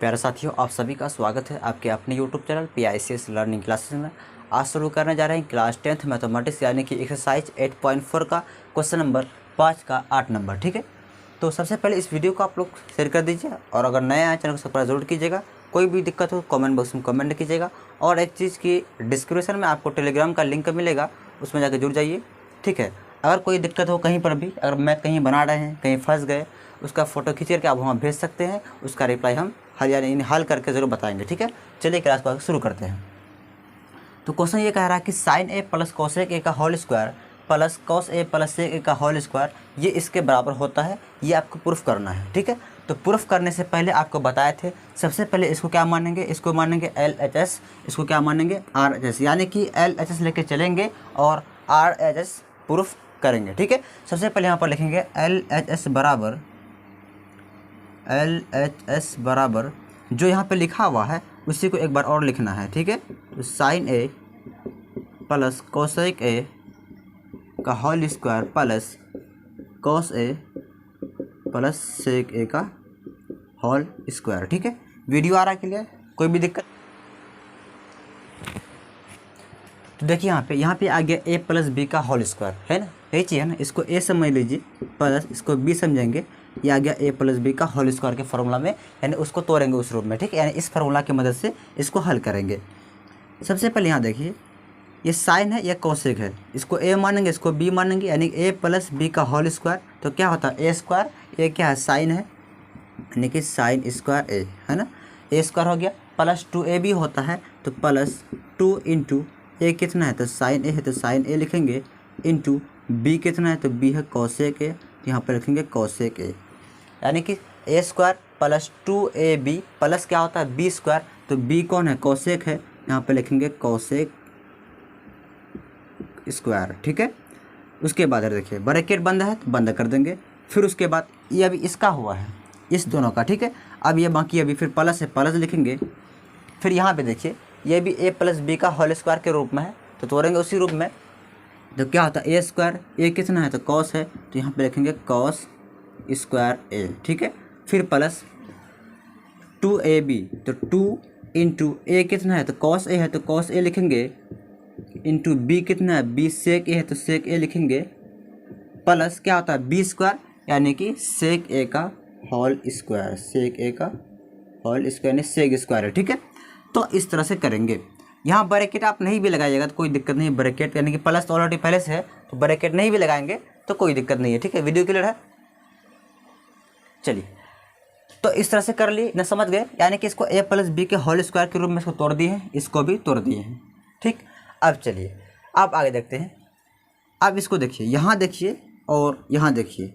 प्यारे साथियों, आप सभी का स्वागत है आपके अपने YouTube channel PICS learning classes में। आज शुरू करने जा रहे हैं क्लास 10th मैथमेटिक्स यानी कि एक्सरसाइज 8.4 का क्वेश्चन नंबर 5 का 8 नंबर। ठीक है, तो सबसे पहले इस वीडियो को आप लोग शेयर कर दीजिए और अगर नए आए चैनल को सब्सक्राइब जरूर कीजिएगा। कोई भी दिक्कत हो कमेंट बॉक्स में कमेंट कीजिएगा। और एक चीज़ की डिस्क्रिप्शन में आपको टेलीग्राम का लिंक मिलेगा, उसमें जाकर जुड़ जाइए। ठीक है, अगर कोई दिक्कत हो कहीं पर भी, अगर मैथ कहीं बना रहे हैं कहीं फंस गए, उसका फ़ोटो खींच करके आप वहाँ भेज सकते हैं। उसका रिप्लाई हम हल करके ज़रूर बताएंगे। ठीक है, चलिए क्लास को शुरू करते हैं। तो क्वेश्चन ये कह रहा है कि sine A plus cosec A का whole square plus cos A plus sec A का होल स्क्वायर ये इसके बराबर होता है। ये आपको प्रूफ करना है। ठीक है, तो प्रूफ करने से पहले आपको बताए थे, सबसे पहले इसको क्या मानेंगे, इसको मानेंगे LHS, इसको क्या मानेंगे RHS, यानी कि LHS लेके चलेंगे और RHS प्रूफ करेंगे। ठीक है, सबसे पहले यहाँ पर लिखेंगे LHS बराबर जो यहाँ पे लिखा हुआ है उसी को एक बार और लिखना है। ठीक है, तो sine A plus cosec A का whole square plus cos A plus sec A का होल स्क्वायर। ठीक है, वीडियो आ रहा है क्लियर, कोई भी दिक्कत? तो देखिए यहाँ पे आ गया a प्लस बी का होल स्क्वायर, है ना, यही चीज़ है ना। इसको a समझ लीजिए प्लस इसको b समझेंगे। ये आ गया a प्लस बी का होल स्क्वायर के फार्मूला में, यानी उसको तोड़ेंगे उस रूप में। ठीक है, यानी इस फार्मूला की मदद से इसको हल करेंगे। सबसे पहले यहाँ देखिए, ये साइन है, ये कोसेक है, इसको a मानेंगे, इसको b मानेंगे, यानी a प्लस बी का होल स्क्वायर। तो क्या होता है a स्क्वायर, ये क्या है साइन है, यानी कि साइन स्क्वायर a, है ना, a स्क्वायर हो गया। प्लस 2ab होता है, तो प्लस 2 इंटू ए कितना है, तो साइन ए है तो साइन ए लिखेंगे, इंटू बी कितना है, तो बी है कोसेक ए, तो यहाँ पर लिखेंगे कोसेक ए, यानी कि a square plus 2ab plus क्या होता है b स्क्वायर, तो b कौन है, कोसेक है, यहाँ पर लिखेंगे कोसेक स्क्वायर। ठीक है, उसके बाद देखिए ब्रैकेट बंद है तो बंद कर देंगे। फिर उसके बाद ये अभी इसका हुआ है, इस दोनों का। ठीक है, अब ये बाकी अभी फिर प्लस है, प्लस लिखेंगे। फिर यहाँ पे देखिए ये भी a प्लस बी का होल स्क्वायर के रूप में है, तो तोड़ेंगे उसी रूप में। तो क्या होता है a स्क्वायर, a कितना है तो कॉस है, तो यहाँ पे लिखेंगे कॉस स्क्वायर a। ठीक है, फिर प्लस 2ab, तो 2 इंटू ए कितना है तो कॉस a है, तो कॉस a लिखेंगे, इंटू b कितना है b सेक a है, तो सेक a लिखेंगे, प्लस क्या होता है b स्क्वायर, यानी कि सेक a का होल स्क्वायर, सेक a का होल स्क्वायर यानी सेक स्क्वायर है। ठीक है, तो इस तरह से करेंगे। यहाँ ब्रैकेट आप नहीं भी लगाइएगा तो कोई दिक्कत नहीं, ब्रैकेट यानी कि प्लस तो ऑलरेडी पहले से है, तो ब्रैकेट नहीं भी लगाएंगे तो कोई दिक्कत नहीं है। ठीक है, वीडियो क्लियर है? चलिए, तो इस तरह से कर लिए ना, समझ गए, यानी कि इसको a प्लस बी के होल स्क्वायर के रूप में इसको तोड़ दिए हैं, इसको भी तोड़ दिए हैं। ठीक, अब चलिए अब आगे देखते हैं। अब इसको देखिए, यहाँ देखिए और यहाँ देखिए,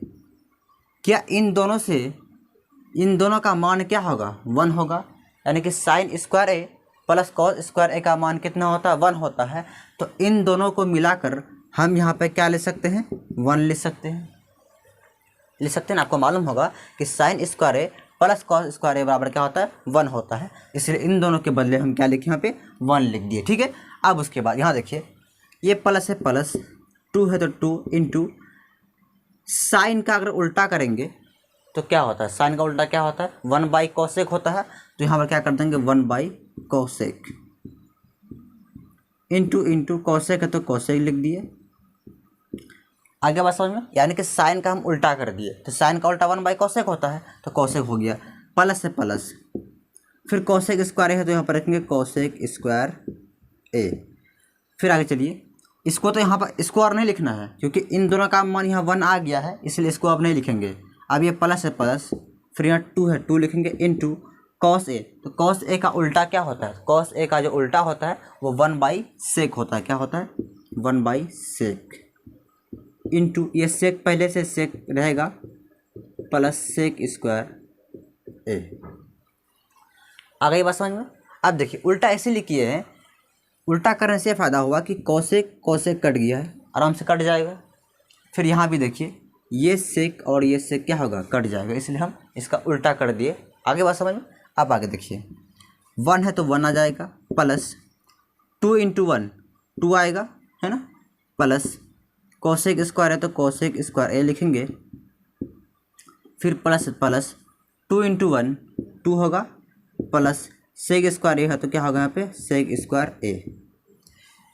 क्या इन दोनों से इन दोनों का मान क्या होगा, 1 होगा, यानी कि साइन स्क्वायर ए प्लस कॉस स्क्वायर ए का मान कितना होता है, 1 होता है। तो इन दोनों को मिलाकर हम यहाँ पे क्या ले सकते हैं, 1 ले सकते हैं ना। आपको मालूम होगा कि sine square A plus cos square a बराबर क्या होता है, 1 होता है, इसलिए इन दोनों के बदले हम क्या लिखे, यहाँ पे 1 लिख दिए। ठीक है, अब उसके बाद यहाँ देखिए ये प्लस है, प्लस 2 है तो 2 इंटू साइन का अगर उल्टा करेंगे तो क्या होता है, साइन का उल्टा क्या होता है, 1 बाई कोसेक होता है। तो यहाँ पर क्या कर देंगे 1 बाई कोसेक, इंटू कोसेक है तो कोसेक लिख दिए। आगे बात समझ में, यानी कि साइन का हम उल्टा कर दिए, तो साइन का उल्टा 1 बाई कोसेक होता है, तो कोसेक हो गया, प्लस से प्लस, फिर कोसेक स्क्वायर है तो यहाँ पर रखेंगे कोसेक स्क्वायर ए। फिर आगे चलिए, इसको तो यहाँ पर स्क्वायर नहीं लिखना है क्योंकि इन दोनों का मान यहाँ 1 आ गया है, इसलिए इसको अब नहीं लिखेंगे। अब ये प्लस है प्लस, फिर यहाँ 2 है 2 लिखेंगे, इंटू कॉस ए, तो कॉस ए का उल्टा क्या होता है, कॉस ए का जो उल्टा होता है वो 1 बाई सेक होता है। क्या होता है, 1 बाई सेक, इंटू ये सेक पहले से सेक रहेगा, प्लस सेक स्क्वायर ए। आ गई बात समझ में? अब देखिए उल्टा इसीलिए किए हैं, उल्टा करने से फ़ायदा हुआ कि कोसेक कोसेक कट गया है, आराम से कट जाएगा। फिर यहाँ भी देखिए ये सेक और ये सेक क्या होगा, कट जाएगा, इसलिए हम इसका उल्टा कर दिए। आगे बात समझ में? अब आगे देखिए 1 है तो 1 आ जाएगा, प्लस 2 इंटू 1 2 आएगा, है ना, प्लस कोसेक स्क्वायर है तो कोसेक स्क्वायर ए लिखेंगे, फिर प्लस 2 इंटू 1 2 होगा, प्लस सेक स्क्वायर ए है तो क्या होगा यहाँ पे सेक स्क्वायर ए।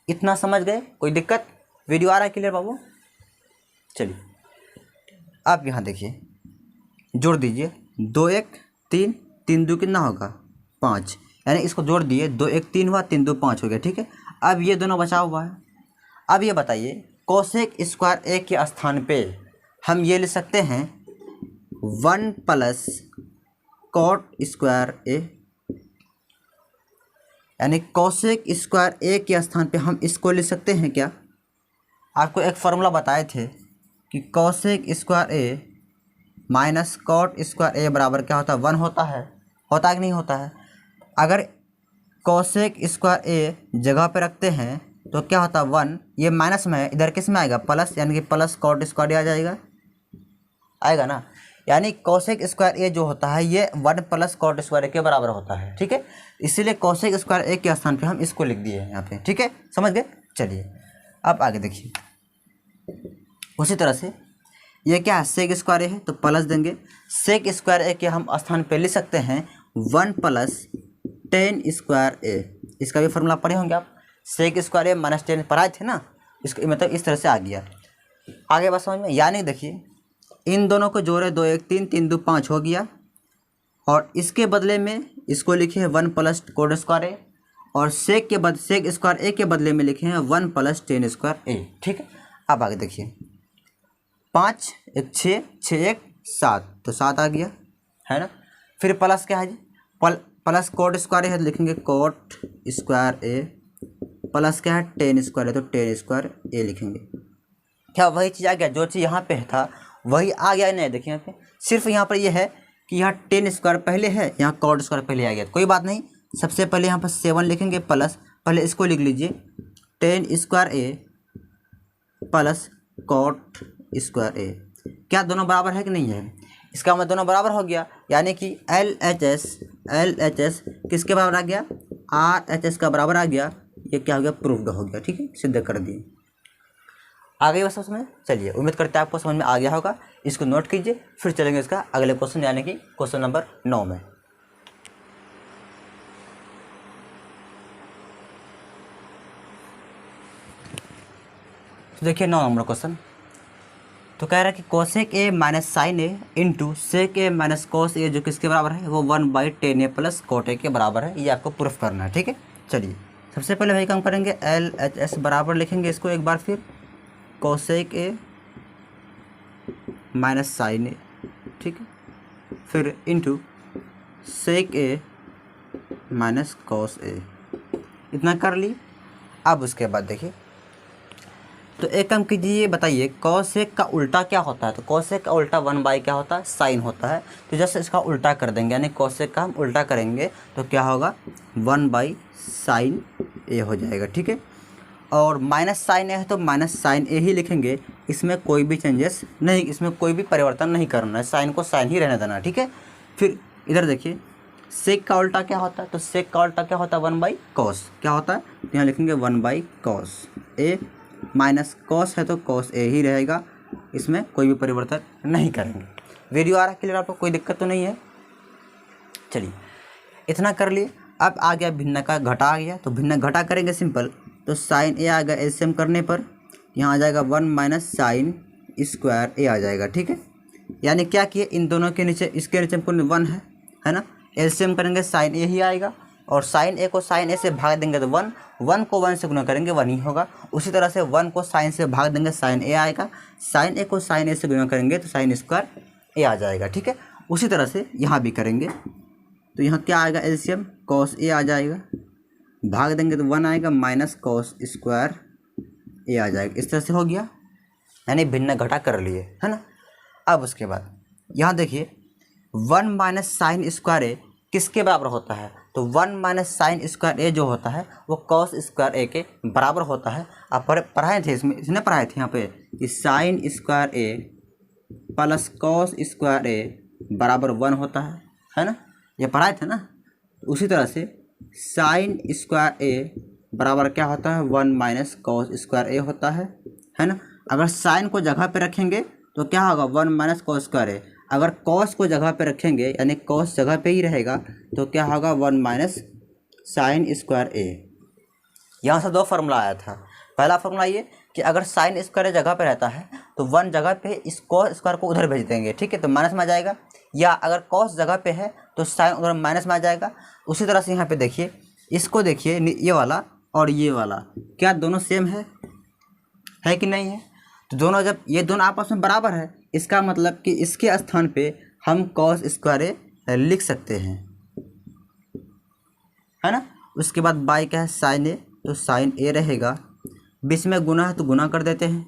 इतना समझ गए? कोई दिक्कत? वीडियो आ रहा है क्लियर बाबू? चलिए आप यहाँ देखिए, जोड़ दीजिए 2 1 3 3 2 कितना होगा 5, यानी इसको जोड़ दिए 2 1 3 हुआ, 3 2 5 हो गया। ठीक है, अब ये दोनों बचा हुआ है। अब ये बताइए कोसेक स्क्वायर ए के स्थान पे हम ये ले सकते हैं 1 प्लस कॉट स्क्वायर ए, यानी कोसेक स्क्वायर ए के स्थान पे हम इसको ले सकते हैं क्या? आपको एक फॉर्मूला बताए थे कि cosec square A minus cot square a बराबर क्या होता है 1 होता है कि नहीं होता है? अगर कोसेक स्क्वायर ए जगह पे रखते हैं तो क्या होता है 1, ये माइनस में है, इधर किस में आएगा प्लस, यानी कि प्लस कॉट स्क्वायर ए आ जाएगा, आएगा ना। यानी कोसेक स्क्वायर ए जो होता है ये 1 प्लस कॉट स्क्वायर ए के बराबर होता है। ठीक है, इसीलिए कोसेक स्क्वायर ए के स्थान पे हम इसको लिख दिए हैं यहाँ पे। ठीक है, समझ गए? चलिए अब आगे देखिए, उसी तरह से ये क्या है सेक स्क्वायर ए है तो प्लस देंगे, सेक स्क्वायर ए के हम स्थान पे लिख सकते हैं 1 प्लस टेन स्क्वायर ए। इसका भी फॉर्मूला पढ़े होंगे आप, सेक स्क्वायर ए माइनस 10 पढ़ाए थे ना, इसका मतलब इस तरह से आ गया। आगे बात समझ में? यानी देखिए इन दोनों को जोड़े 2 1 3 3 2 5 हो गया, और इसके बदले में इसको लिखे हैं 1 प्लस कोड स्क्वायर ए, और सेक स्क्वायर ए के बदले में लिखे हैं 1 प्लस टेन स्क्वायर ए। ठीक है, अब आगे देखिए 5 1 6 6 1 7 तो 7 आ गया है ना। फिर प्लस क्या है जी, प्लस कोड स्क्वायर है तो लिखेंगे कोट स्क्वायर ए, प्लस क्या है टेन स्क्वायर है तो टेन स्क्वायर ए लिखेंगे। क्या वही चीज़ आ गया? जो चीज़ यहाँ पे था वही आ गया नहीं? देखिए यहाँ पे सिर्फ यहाँ पर यह है कि यहाँ टेन स्क्वायर पहले है, यहाँ कॉट स्क्वायर पहले आ गया। कोई बात नहीं, सबसे पहले यहाँ पर 7 लिखेंगे प्लस, पहले इसको लिख लीजिए टेन स्क्वायर ए प्लस कॉट स्क्वायर ए। क्या दोनों बराबर है कि नहीं है? इसका मतलब दोनों बराबर हो गया, यानी कि एल एच एस किसके बराबर आ गया? RHS का बराबर आ गया। ये क्या हो गया? प्रूव्ड हो गया। ठीक है, सिद्ध कर दिए। आ गई बस समझ में? चलिए उम्मीद करते हैं आपको समझ में आ गया होगा। इसको नोट कीजिए, फिर चलेंगे इसका अगले क्वेश्चन, यानी कि क्वेश्चन नंबर 9 में। तो देखिए 9 नंबर क्वेश्चन, तो कह रहा है कि cosec a minus sine a into sec a minus cos a जो किसके बराबर है? वो 1/10 ए प्लस कोट ए के बराबर है। ये आपको प्रूफ करना है। ठीक है, चलिए सबसे पहले वही काम करेंगे, LHS बराबर लिखेंगे इसको एक बार, फिर कोसेक ए माइनस साइन ए, ठीक है, फिर into sec a minus cos ए। इतना कर ली। अब उसके बाद देखिए, तो एक काम कीजिए, ये बताइए कोसेक का उल्टा क्या होता है? तो कोसेक का उल्टा 1 क्या होता है? साइन होता है। तो जैसे इसका उल्टा कर देंगे, यानी कोसेक का हम उल्टा करेंगे तो क्या होगा? 1/साइन ए हो जाएगा। ठीक है, और माइनस साइन ए है तो माइनस साइन ए ही लिखेंगे, इसमें कोई भी चेंजेस नहीं, इसमें कोई भी परिवर्तन नहीं करना है, साइन को साइन ही रहने देना। ठीक है, फिर इधर देखिए सेक का उल्टा क्या होता है? तो सेक का उल्टा क्या होता है? 1/कॉस। क्या होता है? यहाँ लिखेंगे 1/कॉस ए, माइनस कॉस है तो कॉस ए ही रहेगा, इसमें कोई भी परिवर्तन नहीं करेंगे। वीडियो आ रहा है क्लियर? आपको कोई दिक्कत तो नहीं है? चलिए इतना कर लिए। अब आ गया भिन्न का घटा आ गया, तो भिन्न घटा करेंगे सिंपल, तो साइन ए आ गया, एलसीएम करने पर यहाँ आ जाएगा 1 माइनस साइन स्क्वायर ए आ जाएगा। ठीक है, यानी क्या किए, इन दोनों के नीचे, इसके नीचे 1 है ना, एलसीएम करेंगे साइन ए ही आएगा, और साइन ए को साइन ए से भाग देंगे तो 1 को 1 से गुना करेंगे 1 ही होगा। उसी तरह से 1 को साइन से भाग देंगे साइन ए आएगा, साइन ए को साइन ए से गुना करेंगे तो साइन स्क्वायर ए आ जाएगा। ठीक है, उसी तरह से यहाँ भी करेंगे, तो यहाँ क्या आएगा? एलसीएम कॉस ए आ जाएगा, भाग देंगे तो 1 आएगा, माइनस कॉस स्क्वायर ए आ जाएगा। इस तरह से हो गया, यानी भिन्न घटा कर लिए, है ना। अब उसके बाद यहाँ देखिए 1 माइनस साइन स्क्वायर ए किसके बराबर होता है? तो 1 माइनस साइन स्क्वायर ए जो होता है वो कॉस स्क्वायर ए के बराबर होता है। आप पढ़ाए थे इसने पढ़ाए थे यहाँ पे कि sine square A plus cos square a बराबर 1 होता है ना, ये पढ़ाए थे ना। उसी तरह से साइन स्क्वायर ए बराबर क्या होता है? 1 माइनस कॉस स्क्वायर ए होता है ना। अगर साइन को जगह पे रखेंगे तो क्या होगा? 1 माइनस कॉस स्क्वायर ए। अगर कॉस को जगह पे रखेंगे यानी कॉस जगह पे ही रहेगा तो क्या होगा 1 माइनस साइन स्क्वायर ए। यहाँ से दो फार्मूला आया था। पहला फार्मूला ये कि अगर साइन स्क्वायर जगह पे रहता है तो 1 जगह पे इस कॉस स्क्वायर को उधर भेज देंगे, ठीक है, तो माइनस में आ जाएगा। या अगर कॉस जगह पे है तो साइन उधर माइनस में आ जाएगा। उसी तरह से यहाँ पे देखिए, इसको देखिए, ये वाला और ये वाला क्या दोनों सेम है कि नहीं है? तो दोनों, जब ये दोनों आपस में बराबर है, इसका मतलब कि इसके स्थान पे हम कॉस स्क्वायर ए लिख सकते हैं, है ना। उसके बाद बाई क्या है, साइन ए, तो साइन ए रहेगा, बीच में गुना है तो गुना कर देते हैं।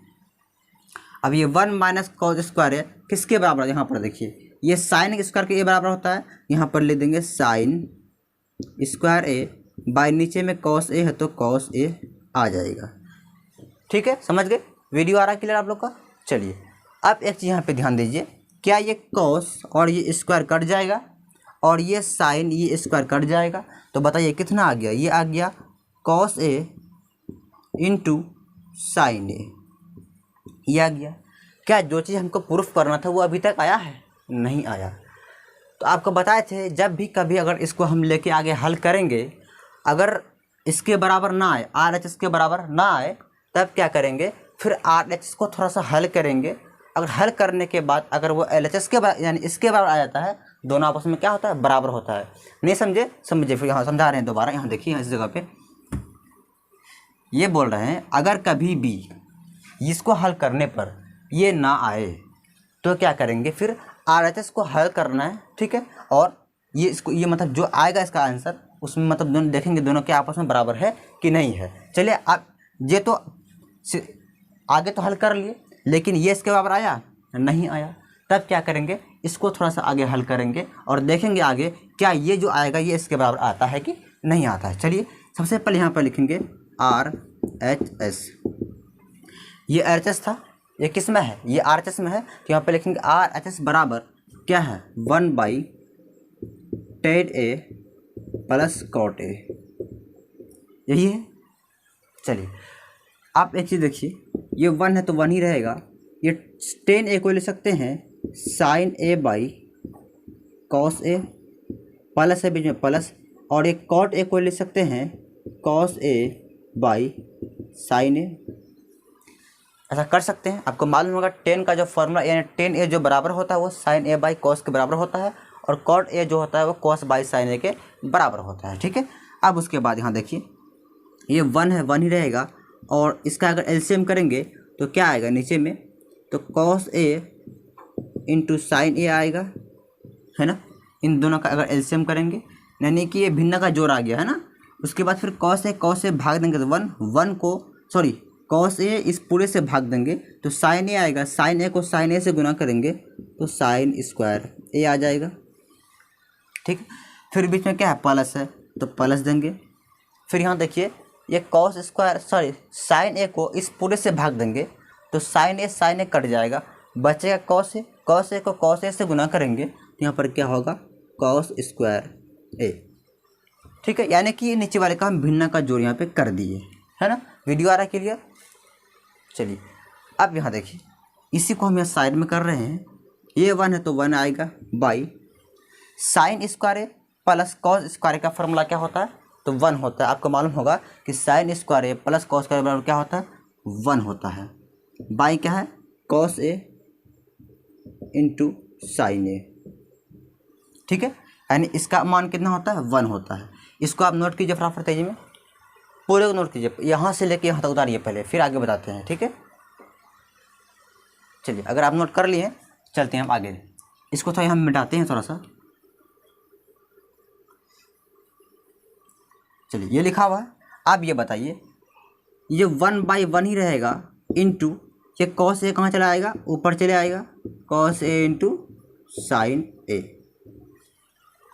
अब ये 1 माइनस कॉस स्क्वायर ए किसके बराबर है? यहाँ पर देखिए, ये साइन स्क्वायर के ए बराबर होता है, यहाँ पर लिख देंगे साइन स्क्वायर ए, बाई नीचे में कॉस ए है तो कॉस ए आ जाएगा। ठीक है, समझ गए? वीडियो आ रहा है क्लियर आप लोग का? चलिए अब एक चीज़ यहाँ पे ध्यान दीजिए, क्या ये कॉस और ये स्क्वायर कट जाएगा और ये साइन ये स्क्वायर कट जाएगा, तो बताइए कितना आ गया? ये आ गया कॉस ए इंटू साइन ए, ये आ गया। क्या जो चीज़ हमको प्रूफ करना था वो अभी तक आया है? नहीं आया। तो आपको बताए थे जब भी कभी अगर इसको हम लेके आगे हल करेंगे, अगर इसके बराबर ना आए, आर एच एस के बराबर ना आए, तब क्या करेंगे, फिर आर एच एस को थोड़ा सा हल करेंगे। अगर हल करने के बाद अगर वो एल एच एस के बराबर यानी इसके बराबर आ जाता है, दोनों आपस में क्या होता है, बराबर होता है। नहीं समझे? समझे, फिर यहाँ समझा रहे हैं दोबारा। यहाँ देखिए, इस जगह पे ये बोल रहे हैं अगर कभी भी इसको हल करने पर ये ना आए तो क्या करेंगे, फिर आर एच एस को हल करना है, ठीक है, और ये इसको ये मतलब जो आएगा इसका आंसर, उसमें मतलब दोनों देखेंगे दोनों के आपस में बराबर है कि नहीं है। चलिए आप ये तो आगे तो हल कर लिए, लेकिन ये इसके बराबर आया नहीं आया, तब क्या करेंगे, इसको थोड़ा सा आगे हल करेंगे और देखेंगे आगे क्या ये जो आएगा ये इसके बराबर आता है कि नहीं आता है। चलिए सबसे पहले यहाँ पर लिखेंगे आर एच एस। ये आर एच एस था, ये किस में है, ये आर एच एस में है, तो यहाँ पर लिखेंगे आर एच एस बराबर क्या है, 1 by tan A plus cot A, यही है। चलिए आप एक चीज़ देखिए, ये 1 है तो 1 ही रहेगा। ये टेन ए को ले सकते हैं sine A by cos A, plus है बीच में प्लस, और एक कॉट ए को ले सकते हैं कॉस ए बाई साइन ए। ऐसा कर सकते हैं। आपको मालूम होगा टेन का जो फॉर्मूला यानी टेन ए जो बराबर होता है वो साइन ए बाई कॉस के बराबर होता है, और कॉट ए जो होता है वो कॉस बाई साइन ए के बराबर होता है, ठीक है। अब उसके बाद यहाँ देखिए, ये 1 है, 1 ही रहेगा, और इसका अगर एलसीएम करेंगे तो क्या आएगा नीचे में, तो कॉस ए इंटू साइन ए आएगा, है ना। इन दोनों का अगर एलसीएम करेंगे यानी कि ये भिन्न का जोड़ आ गया, है ना। उसके बाद फिर कॉस ए भाग देंगे तो 1 को सॉरी कॉस ए इस पूरे से भाग देंगे तो साइन ए आएगा, साइन ए को साइन ए से गुना करेंगे तो साइन स्क्वायर ए आ जाएगा, ठीक है। फिर बीच में क्या है, प्लस है तो प्लस देंगे। फिर यहाँ देखिए, ये कॉस स्क्वायर साइन ए को इस पूरे से भाग देंगे तो साइन ए कट जाएगा, बचेगा कॉस ए को कॉस ए से गुना करेंगे तो यहाँ पर क्या होगा, कॉस स्क्वायर ए, ठीक है। यानी कि नीचे वाले का हम भिन्न का जोड़ यहाँ पे कर दिए, है ना। वीडियो आ रहा है क्लियर? चलिए अब यहाँ देखिए, इसी को हम यहाँ साइड में कर रहे हैं। ये 1 है तो 1 आएगा by sine square A plus cos square का फॉर्मूला क्या होता है, तो 1 होता है। आपको मालूम होगा कि साइन स्क्वायर ए प्लस कॉस स्क्वायर बराबर क्या होता है, 1 होता है। बाई क्या है, कॉस ए इंटू साइन ए, ठीक है। यानी इसका मान कितना होता है, 1 होता है। इसको आप नोट कीजिए फटाफट तेजी में, पूरे को नोट कीजिए, यहाँ से लेके यहाँ तक उतारिए पहले, फिर आगे बताते हैं, ठीक है। चलिए अगर आप नोट कर लिए चलते हैं हम आगे। इसको थोड़ा हम मिटाते हैं थोड़ा सा। चलिए ये लिखा हुआ है। अब ये बताइए, ये 1 बाई 1 ही रहेगा इंटू ये कॉस ए कहाँ चला आएगा, ऊपर चले आएगा, कॉस ए इंटू साइन ए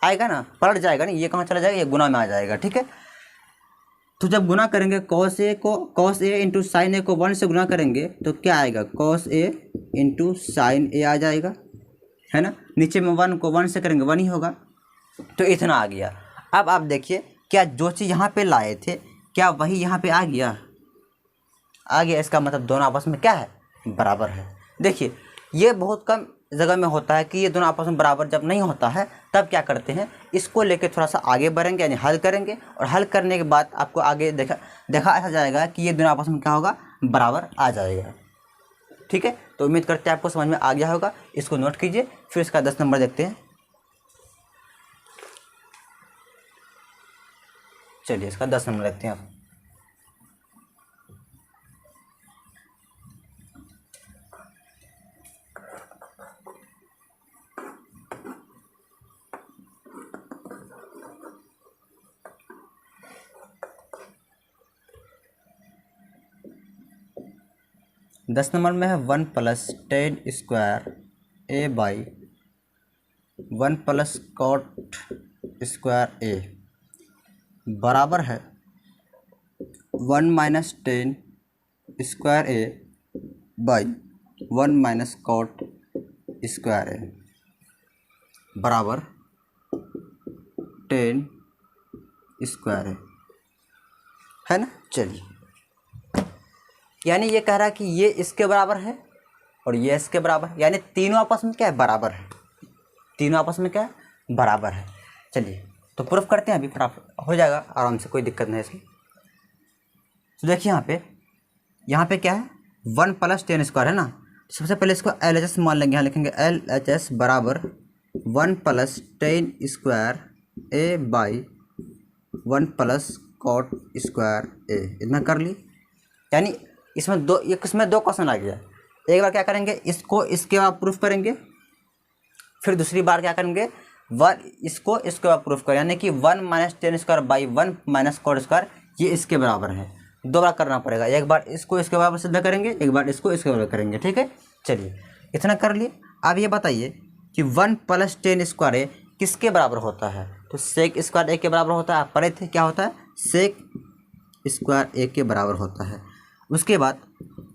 आएगा ना, पलट जाएगा नहीं, ये कहाँ चला जाएगा, ये गुना में आ जाएगा, ठीक है। तो जब गुना करेंगे कॉस ए इंटू साइन ए को 1 से गुना करेंगे तो क्या आएगा, कॉस ए इंटू साइन ए आ जाएगा, है ना। नीचे में 1 को 1 से करेंगे 1 ही होगा, तो इतना आ गया। अब आप देखिए, क्या जो चीज़ यहाँ पे लाए थे क्या वही यहाँ पे आ गया, इसका मतलब दोनों आपस में क्या है, बराबर है। देखिए ये बहुत कम जगह में होता है कि ये दोनों आपस में बराबर जब नहीं होता है तब क्या करते हैं, इसको लेके थोड़ा सा आगे बढ़ेंगे यानी हल करेंगे, और हल करने के बाद आपको आगे देखा ऐसा जाएगा कि ये दोनों आपस में क्या होगा, बराबर आ जाएगा। ठीक है, तो उम्मीद करते हैं आपको समझ में आ गया होगा। इसको नोट कीजिए। फिर इसका 10 नंबर देखते हैं। चलिए इसका 10 नंबर देखते हैं आप। दस नंबर में है 1 + 10 square a by 1 + cot square a बराबर है 1 - 10 square a by 1 - cot square a बराबर 10 स्क्वायर है ना। चलिए, यानी ये कह रहा है कि ये इसके बराबर है और ये इसके बराबर, यानी तीनों आपस में क्या है, बराबर है। तीनों आपस में क्या है, बराबर है। चलिए तो प्रूफ करते हैं, अभी फटाफट हो जाएगा आराम से, कोई दिक्कत नहीं इसमें। तो देखिए यहाँ पे क्या है, 1 + 10 स्क्वायर है ना। सबसे पहले इसको LHS मान लेंगे। यहाँ लिखेंगे LHS बराबर 1 + 10 square a by 1 + cot square a, इतना कर ली। यानी इसमें दो क्वेश्चन आ गया। एक बार क्या करेंगे, इसको इसके बाद प्रूफ करेंगे, फिर दूसरी बार क्या करेंगे, इसको इसके बाद प्रूफ करें, यानी कि 1 - 10 स्क्वायर बाई 1 - cot स्क्वायर ये इसके बराबर है। दो बार करना पड़ेगा, एक बार इसको इसके बराबर सिद्ध करेंगे, एक बार इसको इसके बराबर करेंगे। ठीक है, चलिए इतना कर लिए। अब ये बताइए कि 1 + 10 स्क्वायर ए किसके बराबर होता है, तो सेक स्क्वायर ए के बराबर होता है। आप पढ़े थे क्या होता है, सेक स्क्वायर ए के बराबर होता है। उसके बाद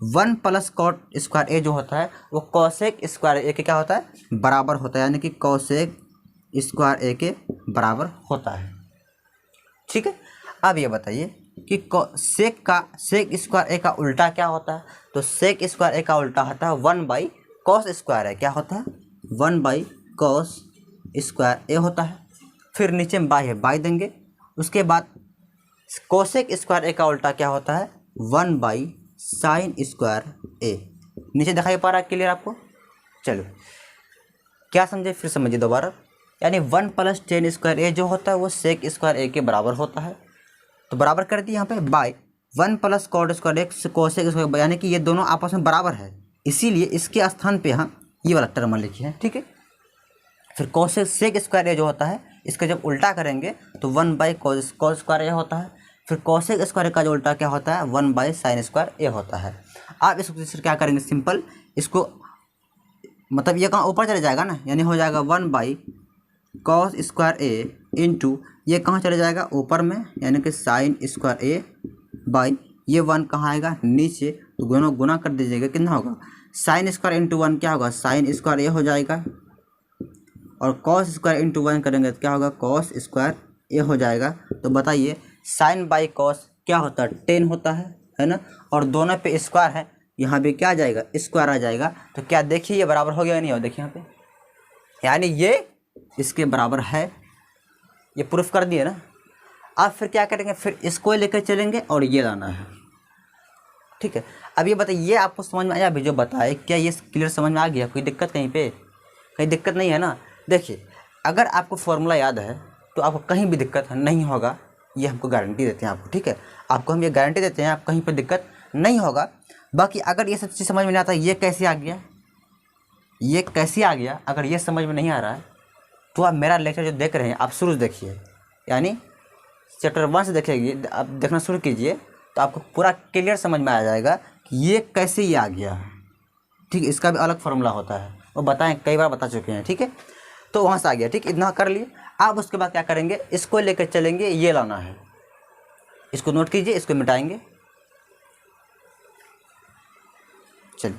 1 + cot स्क्वायर ए जो होता है वो कोसेक स्क्वायर ए के क्या होता है, बराबर होता है, यानी कि कोसेक स्क्वायर ए के बराबर होता है। ठीक है, अब ये बताइए कि सेक स्क्वायर ए का उल्टा क्या होता है, तो सेक स्क्वायर ए का उल्टा होता है 1 / cos स्क्वायर ए। क्या होता है, 1 / cos स्क्वायर ए होता है। फिर नीचे में बाई है, बाई देंगे। उसके बाद कोसेक स्क्वायर ए का उल्टा क्या होता है, 1 / sin स्क्वायर ए। नीचे दिखाई पा रहा है क्लियर आपको। चलो क्या समझे, फिर समझिए दोबारा। यानी 1 + 10 स्क्वायर ए जो होता है वो सेक स्क्वायर ए के बराबर होता है, तो बराबर कर दिए यहाँ पे बाय 1 + cot स्क्वायर ए कोसेक स्क्वायर, यानी कि ये दोनों आपस में बराबर है, इसीलिए इसके स्थान पे यहाँ ये वाला टर्म लिखे हैं। ठीक है, फिर कोसेक सेक स्क्वायर ए जो होता है इसका जब उल्टा करेंगे तो 1 / cos स्क्वायर ए होता है। फिर कोसेक स्क्वायर का जो उल्टा क्या होता है, 1 / sin स्क्वायर ए होता है। आप इसको क्या करेंगे, सिंपल इसको मतलब ये कहाँ ऊपर चले जाएगा ना, यानी हो जाएगा 1 / cos स्क्वायर ए इंटू ये कहाँ चले जाएगा, ऊपर में, यानी कि sin स्क्वायर ए बाई ये 1 कहाँ आएगा, नीचे। तो दोनों गुना कर दीजिएगा, कितना होगा, sin स्क्वायर इंटू 1 क्या होगा, sin स्क्वायर ए हो जाएगा, और cos स्क्वायर इंटू 1 करेंगे तो क्या होगा, cos स्क्वायर ए हो जाएगा। तो बताइए sin बाई cos क्या होता है, 10 होता है ना, और दोनों पे स्क्वायर है, यहाँ पे क्या आ जाएगा, स्क्वायर आ जाएगा। तो क्या देखिए ये बराबर हो गया नहीं हो, देखिए यहाँ पे, यानी ये इसके बराबर है। ये प्रूफ कर दिए ना। अब फिर क्या करेंगे, फिर इसको लेकर चलेंगे और ये लाना है। ठीक है, अब ये बताइए, ये आपको समझ में आया अभी जो बताए, क्या ये क्लियर समझ में आ गया, कोई दिक्कत कहीं पे, कहीं दिक्कत नहीं है ना। देखिए अगर आपको फॉर्मूला याद है तो आपको कहीं भी दिक्कत नहीं होगा, ये हमको गारंटी देते हैं आपको। ठीक है, आपको हम ये गारंटी देते हैं, आप कहीं पर दिक्कत नहीं होगा। बाकी अगर ये सब चीज़ समझ में नहीं आता, ये कैसे आ गया, ये कैसे आ गया, अगर ये समझ में नहीं आ रहा है तो आप मेरा लेक्चर जो देख रहे हैं आप शुरू से देखिए, यानी चैप्टर 1 से देखिए, आप देखना शुरू कीजिए तो आपको पूरा क्लियर समझ में आ जाएगा कि ये कैसे ये आ गया। ठीक है, इसका भी अलग फार्मूला होता है, वो बताएं, कई बार बता चुके हैं। ठीक है, तो वहाँ से आ गया। ठीक, इतना कर लिए। आप उसके बाद क्या करेंगे, इसको लेकर चलेंगे, ये लाना है। इसको नोट कीजिए, इसको मिटाएंगे। चलिए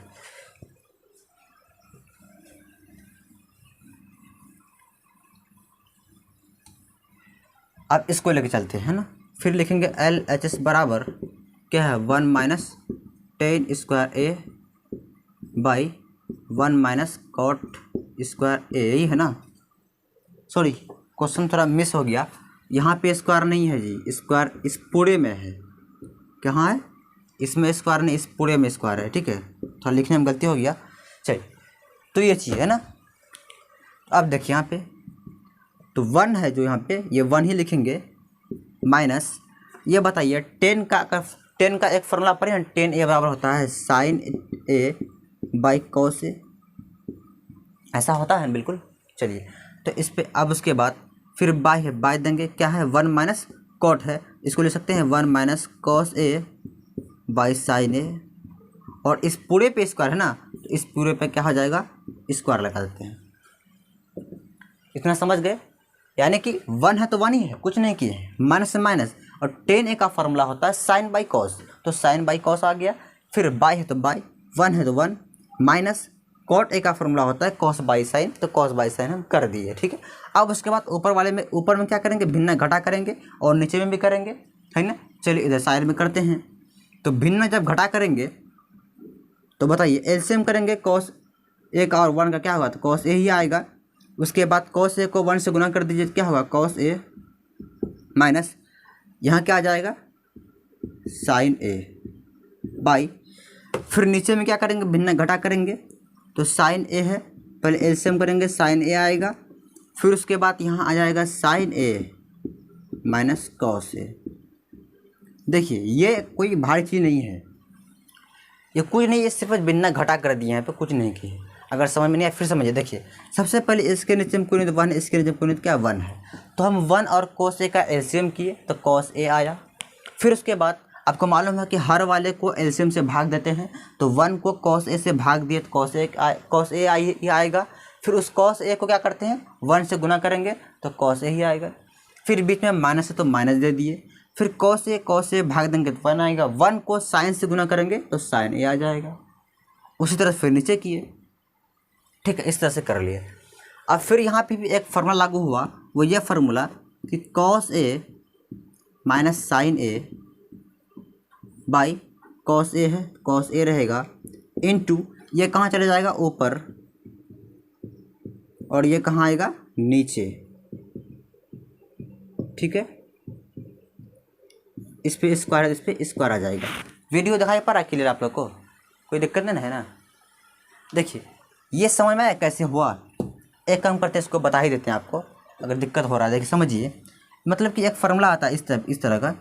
अब इसको लेके चलते हैं ना। फिर लिखेंगे LHS बराबर क्या है, 1 - 10 square a by 1 - cot square a ही है ना, सॉरी क्वेश्चन थोड़ा मिस हो गया, यहाँ पे स्क्वायर नहीं है जी, स्क्वायर इस पूरे में है। कहाँ है? इसमें स्क्वायर नहीं, इस पूरे में स्क्वायर है, ठीक है, थोड़ा लिखने में गलती हो गया। चलिए, तो ये चीज़ है ना। अब देखिए यहाँ पे तो 1 है जो यहाँ पे, ये 1 ही लिखेंगे, माइनस ये बताइए 10 का एक फॉर्मूला पढ़े ना, 10a बराबर होता है साइन ए बाई कॉस ए, ऐसा होता है बिल्कुल। चलिए, तो इस पे अब उसके बाद फिर बाई है, बाई देंगे, क्या है 1 माइनस कॉट है, इसको ले सकते हैं 1 minus cos a by sine a, और इस पूरे पे स्क्वायर है ना, तो इस पूरे पे क्या हो जाएगा, स्क्वायर लगा देते हैं। इतना समझ गए? यानी कि 1 है तो 1 ही है, कुछ नहीं किए, माइनस से माइनस, और 10a का फॉर्मूला होता है साइन बाई कॉस, तो साइन बाई कॉस आ गया, फिर बाई है तो बाई, 1 है तो 1, माइनस कॉट ए का फॉर्मूला होता है कॉस बाई साइन, तो कॉस बाई साइन हम कर दिए, ठीक है। अब उसके बाद ऊपर में क्या करेंगे, भिन्न घटा करेंगे, और नीचे में भी करेंगे, है ना। चलिए इधर साइड में करते हैं, तो भिन्न जब घटा करेंगे तो बताइए एलसीएम करेंगे, कॉस ए का और 1 का क्या होगा, तो कॉस ए ही आएगा। उसके बाद कॉस ए को 1 से गुना कर दीजिए, क्या होगा, कॉस ए, माइनस यहाँ क्या आ जाएगा, साइन ए बाई, फिर नीचे में क्या करेंगे, भिन्न घटा करेंगे, तो साइन ए है, पहले एलसीएम करेंगे, साइन ए आएगा, फिर उसके बाद यहाँ आ जाएगा साइन ए माइनस कॉस ए। देखिए ये कोई भारी चीज़ नहीं है, ये कुछ नहीं, ये सिर्फ भिन्न घटा कर दिए हैं, पे कुछ नहीं किए। अगर समझ में नहीं आया फिर समझिए। देखिए सबसे पहले इसके नीचे में कोई नहीं तो 1, इसके नीचे में कोई नहीं तो क्या 1 है, तो हम 1 और कॉस ए का एलसीएम किए तो कॉस ए आया। फिर उसके बाद आपको मालूम है कि हर वाले को एलसीएम से भाग देते हैं, तो 1 को कॉस ए से भाग दिए तो कॉस ए आएगा। फिर उस कॉस ए को क्या करते हैं, 1 से गुना करेंगे तो कॉस ए ही आएगा। फिर बीच में माइनस है तो माइनस दे दिए, फिर कॉस ए भाग देंगे तो 1 आएगा, 1 को साइन से गुना करेंगे तो साइन ए आ जाएगा। उसी तरह फिर नीचे किए, ठीक है, इस तरह से कर लिए। अब फिर यहाँ पे भी एक फार्मूला लागू हुआ, वो ये फार्मूला कि cos a minus sine A by cos a है, कॉस ए रहेगा, इनटू ये कहाँ चले जाएगा, ऊपर, और ये कहाँ आएगा, नीचे, ठीक है। इस पे स्क्वायर, इस पे स्क्वायर आ जाएगा। वीडियो दिखाई पड़ा क्लियर आप लोग को, कोई दिक्कत नहीं है ना। देखिए ये समझ में आया कैसे हुआ। एक काम करते हैं, इसको बता ही देते हैं आपको, अगर दिक्कत हो रहा है। देखिए समझिए, मतलब कि एक फार्मूला आता है इस तरह का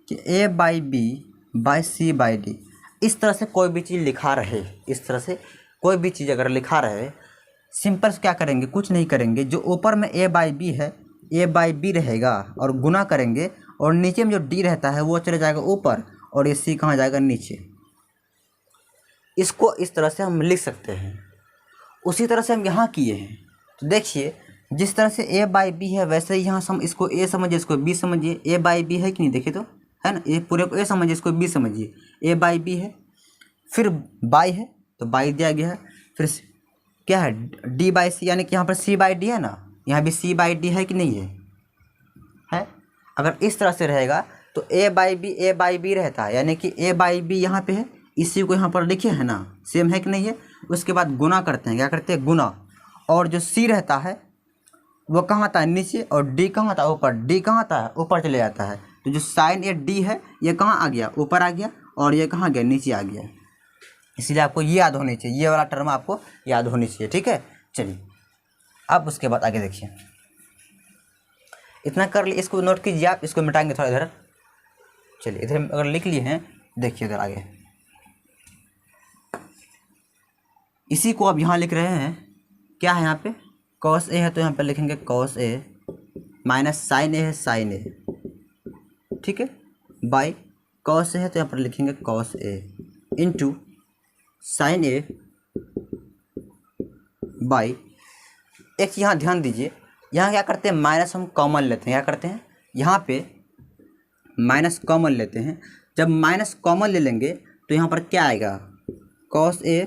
कि a by b by c by d, इस तरह से कोई भी चीज़ लिखा रहे, इस तरह से कोई भी चीज़ अगर लिखा रहे, सिंपल क्या करेंगे, कुछ नहीं करेंगे, जो ऊपर में ए बाई बी है, ए बाई बी रहेगा और गुना करेंगे, और नीचे में जो डी रहता है वो चले जाएगा ऊपर, और ये सी कहाँ जाएगा, नीचे। इसको इस तरह से हम लिख सकते हैं। उसी तरह से हम यहाँ किए हैं, तो देखिए जिस तरह से ए बाई बी है वैसे ही यहाँ इसको ए समझिए, इसको बी समझिए। ए बाई बी है कि नहीं, देखिए तो है ना, ये पूरे को ए समझिए, इसको बी समझिए। ए बाई बी है, फिर बाई है तो बाई दिया गया है, फिर क्या है, डी बाई सी, यानी कि यहाँ पर सी बाई डी है ना, यहाँ भी सी बाई डी है कि नहीं है। अगर इस तरह से रहेगा तो ए बाई बी रहता है, यानी कि ए बाई बी यहाँ पे है, इसी को यहाँ पर लिखे है ना, सेम है कि नहीं है। उसके बाद गुना करते हैं, क्या करते हैं, गुना, और जो सी रहता है वो कहाँ आता है, नीचे, और डी कहाँ आता है, ऊपर। डी कहाँ आता है, ऊपर चले जाता है, तो जो साइन ए डी है ये कहाँ आ गया, ऊपर आ गया, और ये कहाँ गया, नीचे आ गया। इसलिए आपको ये याद होनी चाहिए, ये वाला टर्म आपको याद होनी चाहिए, ठीक है। चलिए अब उसके बाद आगे देखिए, इतना कर लिए, इसको नोट कीजिए आप, इसको मिटाएंगे थोड़ा इधर। चलिए इधर अगर लिख लिए हैं, देखिए इधर आगे, इसी को अब यहाँ लिख रहे हैं, क्या है यहाँ पे, कॉस ए है तो यहाँ पे लिखेंगे कॉस ए, माइनस साइन ए है साइन ए, ठीक है, बाई कॉस ए है तो यहाँ पर लिखेंगे cos A, into sine A by, एक यहाँ ध्यान दीजिए, यहाँ क्या करते हैं, माइनस हम कॉमन लेते हैं, क्या करते हैं, यहाँ पे माइनस कॉमन लेते हैं। जब माइनस कॉमन ले लेंगे तो यहाँ पर क्या आएगा, कॉस ए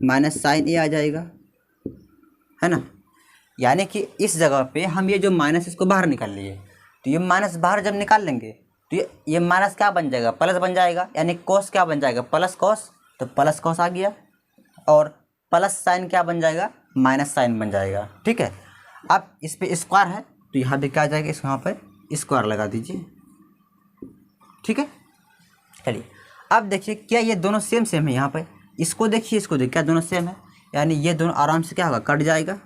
माइनस साइन ए आ जाएगा, है ना। यानी कि इस जगह पे हम ये जो माइनस इसको बाहर निकाल लिए, तो ये माइनस बाहर जब निकाल लेंगे तो ये माइनस क्या बन जाएगा, प्लस बन जाएगा, यानी कॉस क्या बन जाएगा, प्लस कॉस, तो प्लस कॉस आ गया, और प्लस साइन क्या बन जाएगा, माइनस साइन बन जाएगा, ठीक है। अब इस पे स्क्वायर है तो यहाँ पे क्या आ जाएगा, इस यहाँ पर स्क्वायर लगा दीजिए, ठीक है। चलिए अब देखिए क्या ये दोनों सेम सेम है, यहाँ पर इसको देखिए इसको देखिए क्या दोनों सेम है, यानी ये दोनों आराम से क्या होगा, कट जाएगा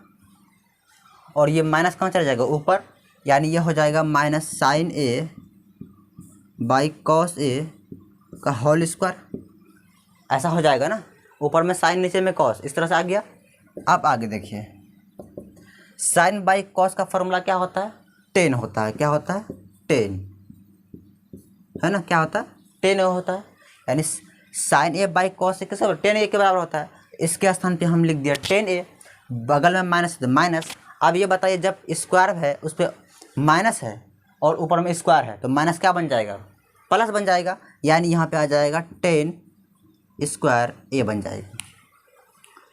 और ये माइनस कहाँ चला जाएगा, ऊपर, यानी ये हो जाएगा minus sine A by cos a का होल स्क्वायर, ऐसा हो जाएगा ना, ऊपर में साइन नीचे में कॉस, इस तरह से आ गया। अब आगे देखिए साइन बाई कॉस का फॉर्मूला क्या होता है, टेन होता है, क्या होता है, टेन, है ना, क्या होता है, टेन ए होता है, यानी साइन ए बाई कॉस ए कैसे, टेन ए के बराबर होता है। इसके स्थान पे हम लिख दिया टेन ए, बगल में माइनस माइनस। अब ये बताइए जब स्क्वायर है उस पर माइनस है और ऊपर में स्क्वायर है तो माइनस क्या बन जाएगा, प्लस बन जाएगा, यानी यहाँ पे आ जाएगा टेन स्क्वायर ए बन जाएगा।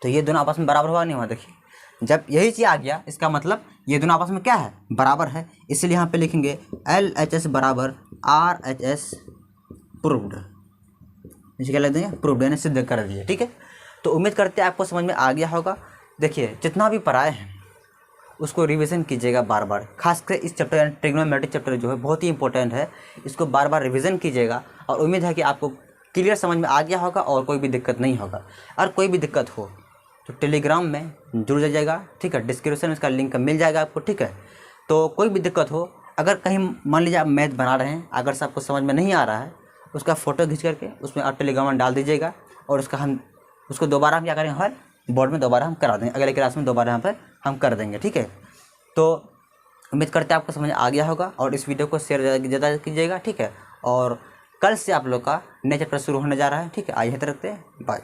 तो ये दोनों आपस में बराबर हुआ नहीं हुआ, देखिए जब यही चीज़ आ गया इसका मतलब ये दोनों आपस में क्या है, बराबर है, इसलिए यहाँ पे लिखेंगे LHS बराबर RHS प्रूव्ड, इसे क्या लिख देंगे, प्रूव्ड, यानी सिद्ध कर दिए, ठीक है। तो उम्मीद करते हैं आपको समझ में आ गया होगा। देखिए जितना भी पढ़ाए हैं उसको रिवीजन कीजिएगा बार बार, खासकर इस चैप्टर यानी ट्रिग्नोमेट्रिक चैप्टर जो है बहुत ही इंपॉर्टेंट है, इसको बार बार रिवीजन कीजिएगा और उम्मीद है कि आपको क्लियर समझ में आ गया होगा और कोई भी दिक्कत नहीं होगा। और कोई भी दिक्कत हो तो टेलीग्राम में जुड़ जाइएगा, ठीक है, डिस्क्रिप्शन में इसका लिंक मिल जाएगा आपको, ठीक है। तो कोई भी दिक्कत हो, अगर कहीं मान लीजिए आप मैथ बना रहे हैं, अगर से आपको समझ में नहीं आ रहा है उसका फ़ोटो खींच करके उसमें आप टेलीग्राम में डाल दीजिएगा और उसको दोबारा हम क्या करेंगे, हर बोर्ड में दोबारा हम करा देंगे, अगले क्लास में दोबारा यहाँ पर हम कर देंगे, ठीक है। तो उम्मीद करते हैं आपको समझ आ गया होगा और इस वीडियो को शेयर ज़्यादा कीजिएगा, ठीक है। और कल से आप लोग का नया चैप्टर शुरू होने जा रहा है, ठीक है। आइए रखते हैं, बाय।